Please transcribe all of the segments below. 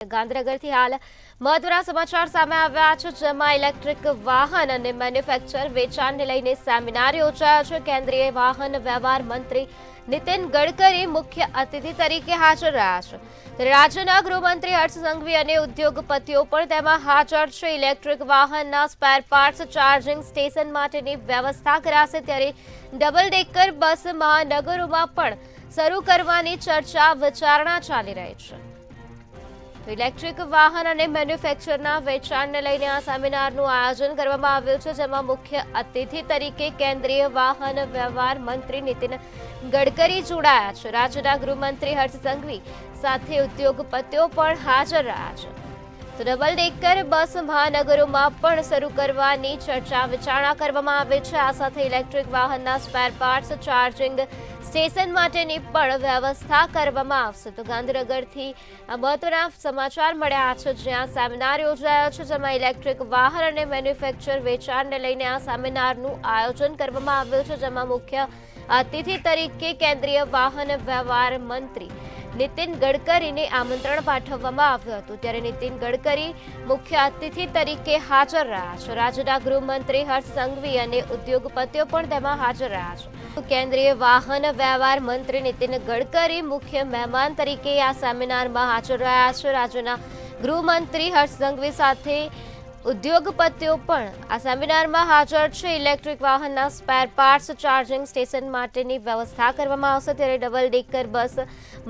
ગાંધીનગરથી હાલ મહત્વના સમાચાર સામે આવ્યા છે, જેમાં ઇલેક્ટ્રિક વાહન અને મેન્યુફેક્ચર વેચાણને લઈને સેમિનાર યોજાયો છે। કેન્દ્રીય વાહન વ્યવહાર મંત્રી નીતિન ગડકરી મુખ્ય અતિથિ તરીકે હાજર રહ્યા છે, ત્યારે રાજ્યના ગૃહમંત્રી હર્ષ સંઘવી અને ઉદ્યોગપતિઓ પણ તેમાં હાજર છે। ઇલેક્ટ્રિક વાહનના સ્પેર પાર્ટ્સ ચાર્જિંગ સ્ટેશન માટેની વ્યવસ્થા કરાશે, ત્યારે ડબલ ડેકર બસ મહાનગરોમાં પણ શરૂ કરવાની ચર્ચા વિચારણા ચાલી રહી છે। ઇલેક્ટ્રિક વાહન અને મેન્યુફેક્ચરના વેચાણને લઈને આ સેમિનારનું આયોજન કરવામાં આવ્યું છે, જેમાં મુખ્ય અતિથિ તરીકે કેન્દ્રીય વાહન વ્યવહાર મંત્રી નીતિન ગડકરી જોડાયા છે। રાજ્યના ગૃહમંત્રી હર્ષ સંઘવી સાથે ઉદ્યોગપતિઓ પણ હાજર રહ્યા છે। તો ડબલ ડેકર બસ મહાનગરોમાં પણ શરૂ કરવાની ચર્ચા વિચારણા કરવામાં આવી છે। આ સાથે ઇલેક્ટ્રિક વાહનના સ્પેર પાર્ટ્સ ચાર્જિંગ સ્ટેશન માટેની પણ વ્યવસ્થા કરવામાં આવશે। તો ગાંધીનગરથી આ મહત્વના સમાચાર મળ્યા છે, જ્યાં સેમિનાર યોજાયો છે, જેમાં ઇલેક્ટ્રિક વાહન અને મેન્યુફેક્ચર વેચાણને લઈને આ સેમિનારનું આયોજન કરવામાં આવ્યું છે, જેમાં મુખ્ય અતિથિ તરીકે કેન્દ્રીય વાહન વ્યવહાર મંત્રી નીતિન ગડકરીને આમંત્રણ પાઠવવામાં આવ્યું હતું, ત્યારે નીતિન ગડકરી મુખ્ય અતિથિ તરીકે હાજર રહ્યા છે। રાજ્યના ગૃહમંત્રી હર્ષ સંઘવી અને ઉદ્યોગપતિઓ પણ તેમાં હાજર રહ્યા છે। કેન્દ્રીય વાહન વ્યવહાર મંત્રી નીતિન ગડકરી મુખ્ય મહેમાન તરીકે આ સેમિનારમાં હાજર રહ્યા છે। રાજ્યના ગૃહમંત્રી હર્ષ સંઘવી સાથે ઉદ્યોગપતિઓ પણ આ સેમિનારમાં હાજર છે। ઇલેક્ટ્રિક વાહનના સ્પેર પાર્ટ્સ ચાર્જિંગ સ્ટેશન માટેની વ્યવસ્થા કરવામાં આવશે, ત્યારે ડબલ ડેકર બસ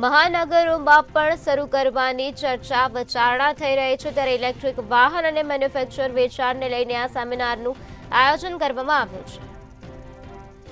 મહાનગરોમાં પણ શરૂ કરવાની ચર્ચા વિચારણા થઈ રહી છે। ત્યારે ઇલેક્ટ્રિક વાહન અને મેન્યુફેક્ચર વેચાણને લઈને આ સેમિનારનું આયોજન કરવામાં આવ્યું છે।